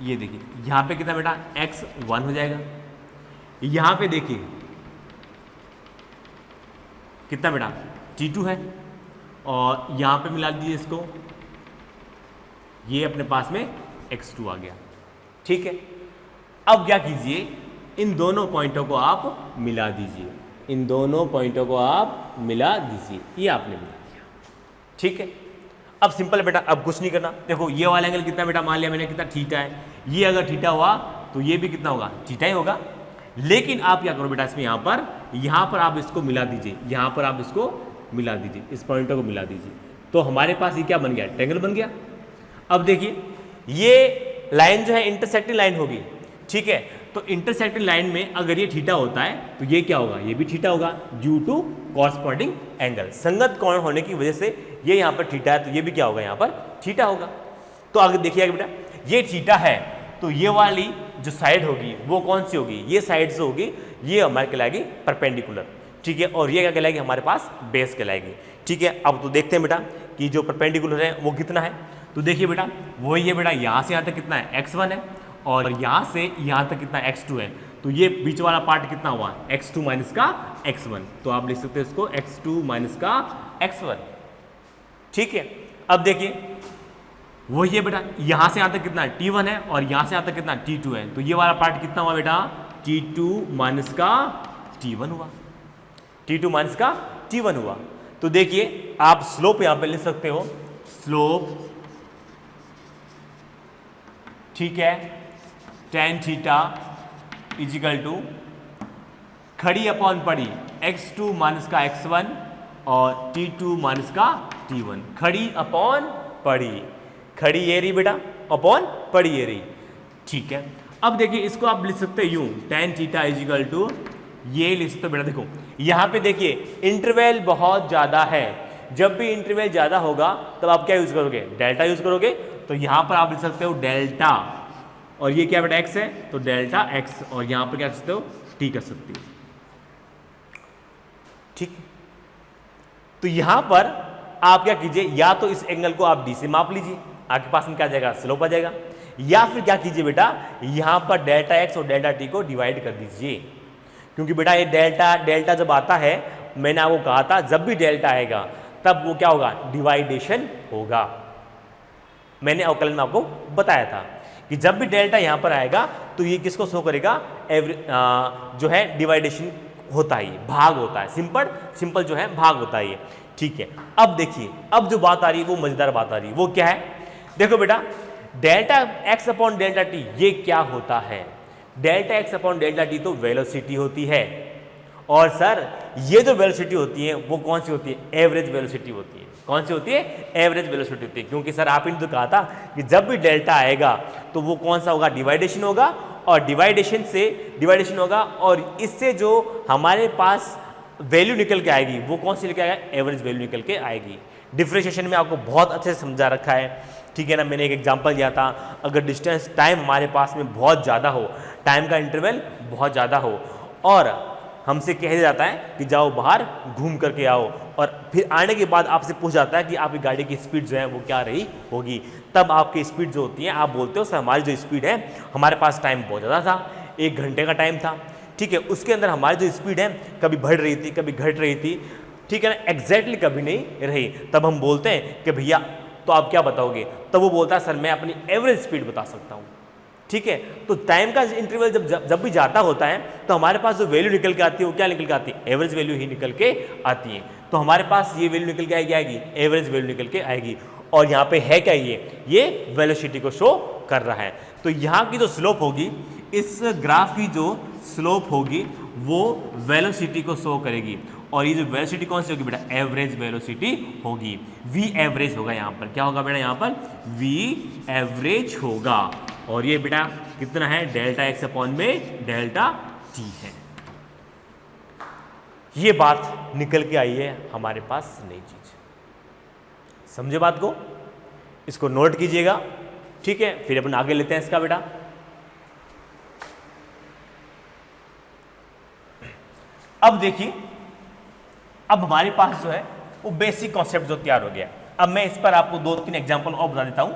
ये देखिए यहाँ पे कितना बेटा x1 हो जाएगा, यहाँ पे देखिए कितना बेटा t2 है, और यहाँ पे मिला दीजिए इसको, ये अपने पास में x2 आ गया। ठीक है, अब क्या कीजिए, इन दोनों पॉइंटों को आप मिला दीजिए, इन दोनों पॉइंटों को आप मिला दीजिए, ये आपने मिला दिया। ठीक है, अब सिंपल बेटा, अब कुछ नहीं करना। देखो ये वाला एंगल कितना बेटा, मान लिया मैंने कितना थीटा है, ये अगर थीटा हुआ तो ये भी कितना होगा थीटा ही होगा। लेकिन आप क्या करो बेटा, इसमें यहाँ पर आप इसको मिला दीजिए, यहाँ पर आप इसको मिला दीजिए, इस पॉइंटों को मिला दीजिए, तो हमारे पास ये क्या बन गया, ट्रायंगल बन गया। अब देखिए ये लाइन जो है इंटरसेक्टिंग लाइन होगी। ठीक है, तो इंटरसेक्टिंग लाइन में अगर ये थीटा होता है तो ये क्या होगा, ये भी थीटा होगा, ड्यू टू कॉरस्पॉन्डिंग एंगल, संगत कोण होने की वजह से ये यहाँ पर थीटा है, तो ये भी क्या होगा, यहाँ पर थीटा होगा। तो अगर देखिए बेटा ये थीटा है तो ये वाली जो साइड होगी वो कौन सी होगी, ये साइड से होगी, ये हमारे कहलाएगी परपेंडिकुलर। ठीक है, और ये क्या कहलाएगी, हमारे पास बेस कहलाएगी। ठीक है, अब तो देखते हैं बेटा कि जो परपेंडिकुलर है वो कितना है। तो देखिए बेटा वही है बेटा, यहाँ से यहाँ तक कितना है x1 है, और यहाँ से यहाँ तक कितना x2 है, तो ये बीच वाला पार्ट कितना हुआ x2 माइनस का x1, तो आप लिख सकते हैं इसको x2 माइनस का x1। ठीक है, अब देखिए वही है बेटा, यहाँ से यहाँ तक कितना t1 है और यहाँ से यहाँ तक कितना t2 है, तो ये वाला पार्ट कितना हुआ बेटा t2 माइनस का t1 हुआ, t2 माइनस का t1 हुआ। तो देखिए आप स्लोप यहाँ पे लिख सकते हो, स्लोप ठीक है tan थीटा इजिकल टू खड़ी अपॉन पड़ी x2 माइनस का x1 और t2 माइनस का t1, खड़ी अपॉन पड़ी, खड़ी ये रही बेटा अपॉन पड़ी ये रही। ठीक है, अब देखिए इसको आप लिख सकते यूं, tan थीटा इजिकल टू ये लिख सकते बेटा, देखो यहाँ पे देखिए इंटरवल बहुत ज़्यादा है, जब भी इंटरवल ज़्यादा होगा तब आप क्या यूज़ करोगे, डेल्टा यूज़ करोगे। तो यहाँ पर आप लिख सकते हो डेल्टा, और ये क्या बेटा x है तो डेल्टा x, और यहाँ पर क्या कर सकते हो t कर सकते हो। ठीक, तो यहाँ पर आप क्या कीजिए, या तो इस एंगल को आप d से माप लीजिए, आपके पास में क्या आ जाएगा स्लोप आ जाएगा, या फिर क्या कीजिए बेटा यहाँ पर डेल्टा x और डेल्टा t को डिवाइड कर दीजिए, क्योंकि बेटा ये डेल्टा जब आता है, मैंने आपको कहा था जब भी डेल्टा आएगा तब वो क्या होगा, डिवाइडेशन होगा। मैंने अवकलन में आपको बताया था कि जब भी डेल्टा यहाँ पर आएगा तो ये किसको शो करेगा, जो है डिवाइडेशन होता है, भाग होता है, सिंपल जो है भाग होता है। ठीक है, अब देखिए अब जो बात आ रही है वो मजेदार बात आ रही है, वो क्या है, देखो बेटा delta x upon delta T ये क्या होता है, delta x upon delta T तो वेलोसिटी होती है, और सर ये जो वेलोसिटी होती है वो कौन सी होती है, एवरेज वेलोसिटी होती है। कौन सी होती है, एवरेज वेलोसिटी होती है, क्योंकि सर आपने तो कहा था कि जब भी डेल्टा आएगा तो वो कौन सा होगा, डिवाइडेशन होगा, और डिवाइडेशन होगा, और इससे जो हमारे पास वैल्यू निकल के आएगी वो कौन सी निकल आएगा, एवरेज वैल्यू निकल के आएगी। डिफरेंशिएशन में आपको बहुत अच्छे से समझा रखा है। ठीक है ना, मैंने एक एग्जांपल दिया था, अगर डिस्टेंस टाइम हमारे पास में बहुत ज़्यादा हो, टाइम का इंटरवल बहुत ज़्यादा हो, और हमसे कह जाता है कि जाओ बाहर घूम करके आओ, और फिर आने के बाद आपसे पूछ जाता है कि आपकी गाड़ी की स्पीड जो है वो क्या रही होगी, तब आपकी स्पीड जो होती है आप बोलते हो सर हमारी जो स्पीड है, हमारे पास टाइम बहुत ज़्यादा था, 1 घंटे का टाइम था, ठीक है, उसके अंदर हमारी जो स्पीड है कभी बढ़ रही थी कभी घट रही थी, ठीक है ना, एग्जैक्टली कभी नहीं रही, तब हम बोलते हैं कि भैया तो आप क्या बताओगे, तब वो बोलता है सर मैं अपनी एवरेज स्पीड बता सकता हूँ, ठीक है। तो टाइम का इंटरवल जब भी जाता होता है तो हमारे पास जो वैल्यू निकल के आती है वो क्या निकल के आती है, एवरेज वैल्यू ही निकल के आती है। तो हमारे पास ये वैल्यू निकल के आएगी, एवरेज वैल्यू निकल के आएगी, और यहाँ पे है क्या, ये वेलोसिटी को शो कर रहा है। तो यहाँ की जो स्लोप होगी, इस ग्राफ की जो स्लोप होगी वो वेलोसिटी को शो करेगी, और ये जो वेलोसिटी कौन सी होगी बेटा, एवरेज वेलोसिटी होगी, वी एवरेज होगा यहाँ पर, क्या होगा बेटा यहाँ पर, वी एवरेज होगा, और ये बेटा कितना है, डेल्टा एक्स अपॉन में डेल्टा टी है। ये बात निकल के आई है हमारे पास नई चीज, समझे बात को, इसको नोट कीजिएगा, ठीक है। फिर अपन आगे लेते हैं इसका बेटा। अब देखिए, अब हमारे पास जो है वो बेसिक कॉन्सेप्ट जो तैयार हो गया। अब मैं इस पर आपको 2-3 एग्जांपल और बता देता हूं,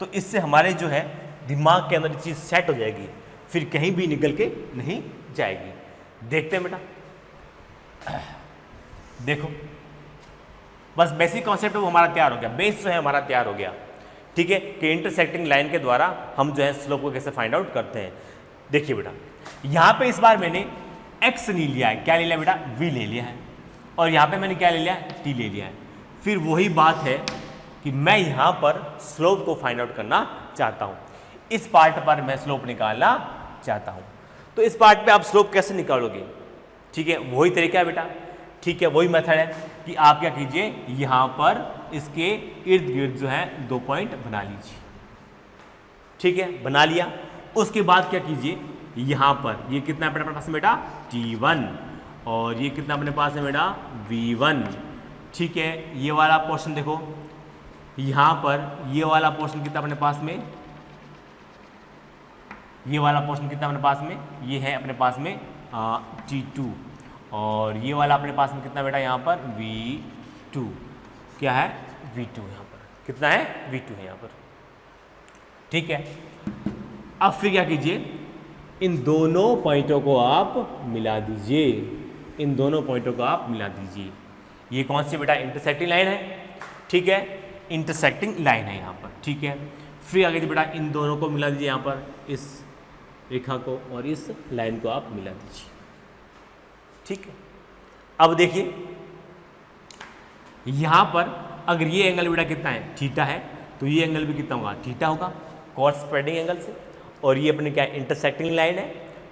तो इससे हमारे जो है दिमाग के अंदर ये चीज सेट हो जाएगी, फिर कहीं भी निकल के नहीं जाएगी। देखते हैं बेटा, देखो बस बेसिक कॉन्सेप्ट वो हमारा तैयार हो गया, बेस जो है हमारा तैयार हो गया, ठीक है, कि इंटरसेक्टिंग लाइन के द्वारा हम जो है स्लोप को कैसे फाइंड आउट करते हैं। देखिए बेटा, यहाँ पे इस बार मैंने x नहीं लिया है, क्या ले लिया बेटा, v ले लिया है, और यहाँ पे मैंने क्या ले लिया, t ले लिया है। फिर वही बात है कि मैं यहाँ पर स्लोप को फाइंड आउट करना चाहता हूँ, इस पार्ट पर मैं स्लोप निकालना चाहता हूँ। तो इस पार्ट पे आप स्लोप कैसे निकालोगे, ठीक है, वही तरीका है बेटा, ठीक है, वही मेथड है कि आप क्या कीजिए, यहाँ पर इसके इर्द गिर्द जो है 2 पॉइंट बना लीजिए, ठीक है, बना लिया। उसके बाद क्या कीजिए, यहाँ पर ये कितना अपने पास में बेटा, t1, और ये कितना अपने पास है बेटा, v1, ठीक है। ये वाला पोर्शन देखो, यहाँ पर ये वाला पोर्शन कितना अपने पास में, ये वाला पोर्शन कितना अपने पास में, ये है अपने पास में t2, और ये वाला अपने पास में कितना बेटा, यहाँ पर v2, क्या है, v2, यहाँ पर कितना है, v2 है यहाँ पर, ठीक है। अब फिर क्या कीजिए, इन दोनों पॉइंटों को आप मिला दीजिए, इन दोनों पॉइंटों को आप मिला दीजिए। ये कौन सी बेटा, इंटरसेक्टिंग लाइन है, ठीक है, इंटरसेक्टिंग लाइन है यहाँ पर, ठीक है। फिर आगे बेटा इन दोनों को मिला दीजिए, यहाँ पर इस रेखा को और इस लाइन को आप मिला दीजिए, ठीक है। अब देखिए यहाँ पर अगर ये एंगल बेटा कितना है, थीटा है, तो ये एंगल भी कितना होगा, थीटा होगा, कॉस स्प्रेडिंग एंगल से, और ये अपने क्या इंटरसेक्टिंग लाइन है,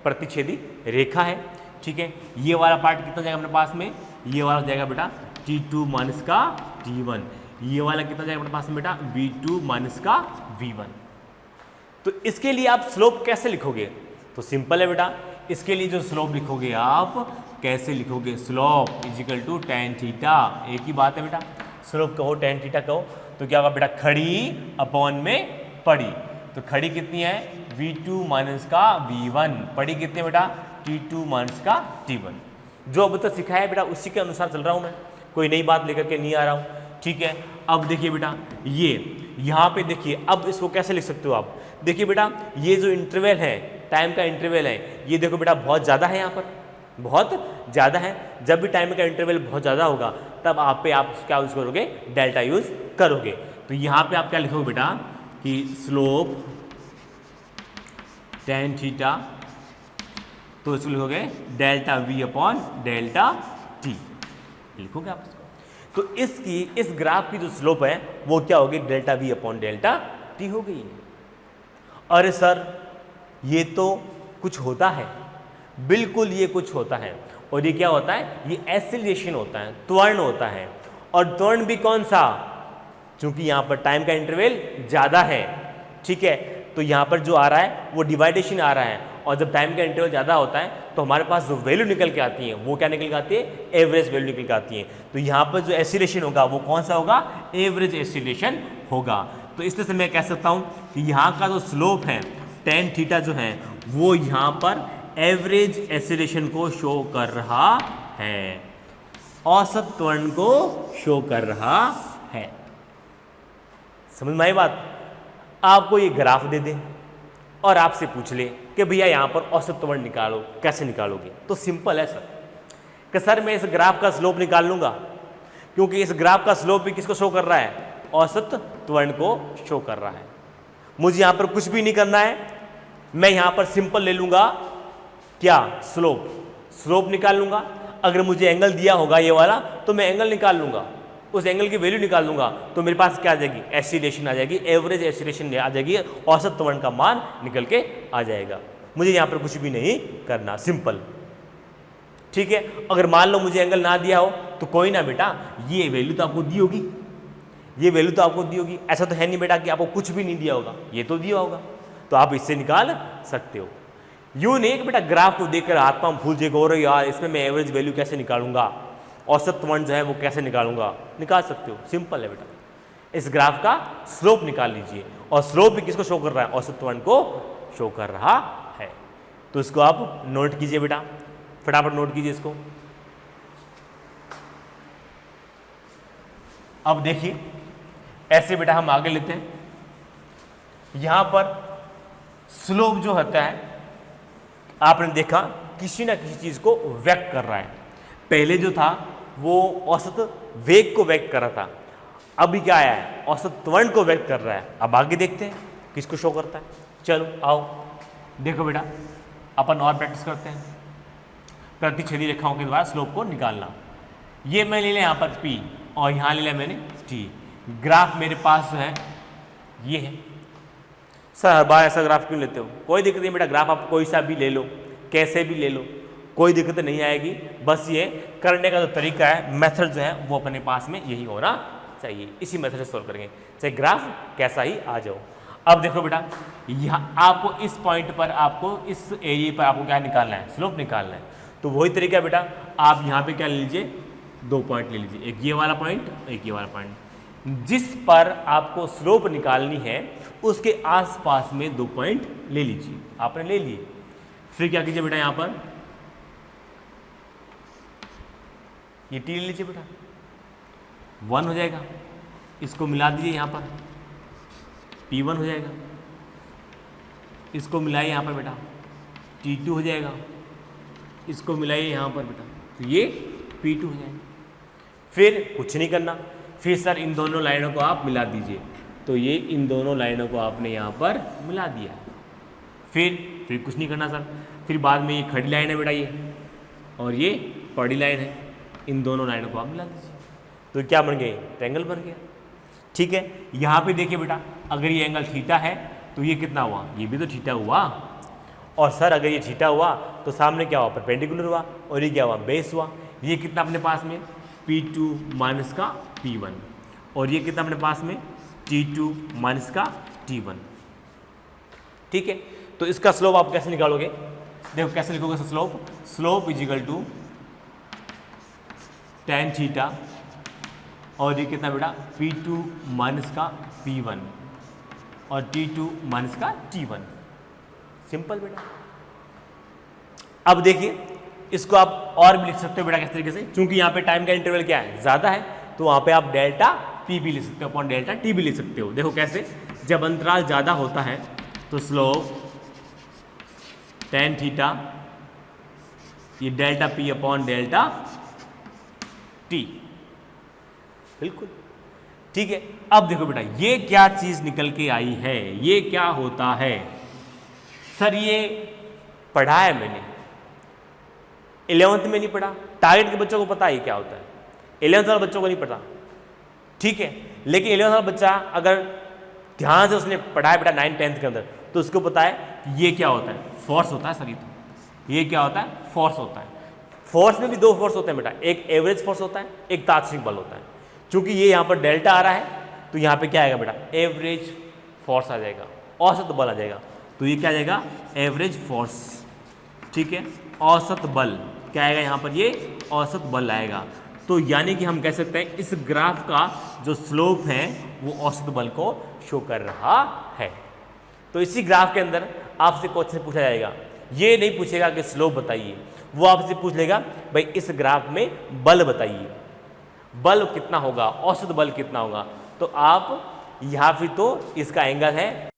प्रतिच्छेदी रेखा है, ठीक है। ये वाला पार्ट कितना जाएगा अपने पास में, ये वाला जाएगा बेटा t2 माइनस का t1, ये वाला कितना जाएगा अपने पास में बेटा, v2 माइनस का v1। तो इसके लिए आप स्लोप कैसे लिखोगे, तो सिंपल है बेटा, इसके लिए जो स्लोप लिखोगे आप कैसे लिखोगे, slope equal to tan theta, एक ही बात है बेटा, स्लोप कहो tan थीटा कहो तो क्या होगा बेटा, खड़ी अपॉन में पड़ी, तो खड़ी कितनी है, v2 माइनस का v1, पड़ी कितनी है बेटा, t2 माइनस का t1। जो अब तक सिखाया है बेटा उसी के अनुसार चल रहा हूँ मैं, कोई नई बात लेकर के नहीं आ रहा हूँ, ठीक है। अब देखिए बेटा, ये यहाँ पे देखिए, अब इसको कैसे लिख सकते हो आप, देखिए बेटा ये जो इंटरवल है, टाइम का इंटरवल है, ये देखो बेटा बहुत ज़्यादा है, यहाँ पर बहुत ज़्यादा है। जब भी टाइम का इंटरवल बहुत ज़्यादा होगा तब आप क्या यूज़ करोगे, डेल्टा यूज़ करोगे। तो यहाँ पे आप क्या लिखोगे बेटा कि स्लोप tan थीटा, तो इसको लिखोगे delta v upon delta t, लिखोगे आप इसको। तो इस ग्राफ की जो स्लोप है वो क्या होगी, delta v upon delta t हो गई। अरे सर ये तो कुछ होता है, बिल्कुल ये कुछ होता है, और ये क्या होता है, ये एक्सीलरेशन होता है, त्वरण होता है, और त्वरण भी कौन सा, क्योंकि यहाँ पर टाइम का इंटरवल ज़्यादा है, ठीक है, तो यहाँ पर जो आ रहा है वो डिवाइडेशन आ रहा है, और जब टाइम का इंटरवल ज़्यादा होता है तो हमारे पास जो वैल्यू निकल के आती है वो क्या निकल के आती है, एवरेज वैल्यू निकल के आती है। तो यहाँ पर जो एक्सीलरेशन होगा वो कौन सा होगा, एवरेज एक्सीलरेशन होगा। तो इस तरह से मैं कह सकता हूँ कि यहाँ का जो स्लोप है tan थीटा जो है वो यहाँ पर एवरेज एक्सीलरेशन को शो कर रहा है। औसत त्वरण को शो कर रहा है। समझ में आई बात? आपको ये ग्राफ दे दे और आपसे पूछ ले कि भैया यहाँ पर औसत त्वरण निकालो, कैसे निकालोगे? तो सिंपल है सर कि सर मैं इस ग्राफ का स्लोप निकाल लूंगा, क्योंकि इस ग्राफ का स्लोप भी किसको शो कर रहा है? औसत त्वरण को शो कर रहा है। मुझे यहाँ पर कुछ भी नहीं करना है, मैं यहाँ पर सिंपल ले लूंगा क्या? स्लोप निकाल लूंगा। अगर मुझे एंगल दिया होगा ये वाला तो मैं एंगल निकाल लूंगा, उस एंगल की वैल्यू निकाल लूंगा, तो मेरे पास क्या आ जाएगी? एक्सीलरेशन आ जाएगी, एवरेज एक्सीलरेशन आ जाएगी, औसत त्वरण का मान निकल के आ जाएगा। मुझे यहाँ पर कुछ भी नहीं करना, सिंपल। ठीक है, अगर मान लो मुझे एंगल ना दिया हो तो कोई ना बेटा, ये वैल्यू तो आपको दी होगी, ये वैल्यू तो आपको दी होगी। ऐसा तो है नहीं बेटा कि आपको कुछ भी नहीं दिया होगा, ये तो दिया होगा, तो आप इससे निकाल सकते हो। यूं नहीं कि बेटा ग्राफ को देखकर आत्मा भूल जाएगा और यार इसमें मैं एवरेज वैल्यू कैसे निकालूंगा, औसत त्वरण जो है वो कैसे निकालूंगा? निकाल सकते हो, सिंपल है बेटा। इस ग्राफ का स्लोप निकाल लीजिए, और स्लोप भी किसको शो कर रहा है? औसत त्वरण को शो कर रहा है। तो इसको आप नोट कीजिए बेटा, फटाफट नोट कीजिए इसको। अब देखिए ऐसे बेटा हम आगे लेते हैं, यहां पर स्लोप जो होता है आपने देखा किसी ना किसी चीज को व्यक्त कर रहा है। पहले जो था वो औसत वेग को व्यक्त कर रहा था, अभी क्या आया है? औसत त्वरण को व्यक्त कर रहा है। अब आगे देखते हैं किसको शो करता है। चलो आओ देखो बेटा, अपन और प्रैक्टिस करते हैं। प्रतिच्छेदी रेखाओं के द्वारा स्लोप को निकालना। ये मैं ले लिया यहाँ पर P और यहाँ ले लिया मैंने T। ग्राफ मेरे पास जो है ये है। सर हर बार ऐसा ग्राफ क्यों लेते हो? कोई दिक्कत नहीं बेटा, ग्राफ आप कोई सा भी ले लो, कैसे भी ले लो, कोई दिक्कत नहीं आएगी। बस ये करने का जो तरीका है, मेथड जो है वो अपने पास में यही होना चाहिए, इसी मेथड से सॉल्व करेंगे, चाहे ग्राफ कैसा ही आ जाओ। अब देखो बेटा, यहाँ आपको इस पॉइंट पर, आपको इस एरिया पर आपको क्या निकालना है? स्लोप निकालना है। तो वही तरीका है बेटा, आप यहाँ पे क्या ले लीजिए? 2 पॉइंट ले लीजिए, एक ये वाला पॉइंट, एक ये वाला पॉइंट। जिस पर आपको स्लोप निकालनी है उसके आसपास में 2 पॉइंट ले लीजिए। आपने ले लिए, फिर क्या कीजिए बेटा, यहाँ पर ये T ले लीजिए बेटा, 1 हो जाएगा। इसको मिला दीजिए यहाँ पर, P1 हो जाएगा। इसको मिलाइए यहाँ पर बेटा, T2 हो जाएगा। इसको मिलाइए यहाँ पर बेटा, तो ये P2 हो जाएगा। फिर कुछ नहीं करना, फिर सर इन दोनों लाइनों को आप मिला दीजिए। तो ये इन दोनों लाइनों को आपने यहाँ पर मिला दिया। फिर कुछ नहीं करना सर, फिर बाद में ये खड़ी लाइन है बेटा ये, और ये पड़ी लाइन है, इन दोनों लाइनों को आप मिला दीजिए। तो क्या बन गए? ट्रायंगल बन गया। ठीक है, यहाँ पे देखिए बेटा, अगर ये एंगल थीटा है तो ये कितना हुआ? ये भी तो थीटा हुआ। और सर अगर ये थीटा हुआ तो सामने क्या हुआ? परपेंडिकुलर हुआ। और ये क्या हुआ? बेस हुआ। ये कितना अपने पास में? P2 माइनस का P1। और ये कितना अपने पास में? T2 माइनस का T1। ठीक है, तो इसका स्लोप आप कैसे निकालोगे? देखो कैसे लिखोगे slope? Slope is equal to tan theta, और ये कितना बेटा? P2 माइनस का P1 और T2 माइनस का T1। सिंपल बेटा। अब देखिए इसको आप और भी लिख सकते हो बेटा किस तरीके से, क्योंकि यहाँ पे टाइम का इंटरवल क्या है? ज़्यादा है, तो वहाँ पे आप डेल्टा P भी लिख सकते हो, अपॉन डेल्टा T भी लिख सकते हो। देखो कैसे, जब अंतराल ज़्यादा होता है तो स्लोप tan थीटा, ये delta P upon delta T। बिल्कुल ठीक है। अब देखो बेटा, ये क्या चीज़ निकल के आई है? ये क्या होता है? सर ये पढ़ा है मैंने, 11th में नहीं पढ़ा। टारगेट के बच्चों को पता है क्या होता है, 11th वाले बच्चों को नहीं पता। ठीक है, लेकिन 11th वाला बच्चा अगर ध्यान से उसने पढ़ा है बेटा 9th 10th के अंदर, तो उसको पता है कि ये क्या होता है? फोर्स होता है सर। ये क्या होता है? फोर्स होता है। फोर्स में भी 2 फोर्स होते हैं बेटा, एक एवरेज फोर्स होता है, एक तात्क्षणिक बल होता है। चूंकि ये यहाँ पर डेल्टा आ रहा है तो यहाँ पे क्या आएगा बेटा? एवरेज फोर्स आ जाएगा, औसत बल आ जाएगा। तो ये क्या आ जाएगा? Average force. ठीक है, औसत बल क्या आएगा यहाँ पर? ये औसत बल आएगा। तो यानी कि हम कह सकते हैं इस ग्राफ का जो स्लोप है वो औसत बल को शो कर रहा है। तो इसी ग्राफ के अंदर आपसे क्वेश्चन पूछा जाएगा, ये नहीं पूछेगा कि स्लोप बताइए, वो आपसे पूछ लेगा भाई इस ग्राफ में बल बताइए, बल कितना होगा, औसत बल कितना होगा। तो आप यहाँ भी तो इसका एंगल है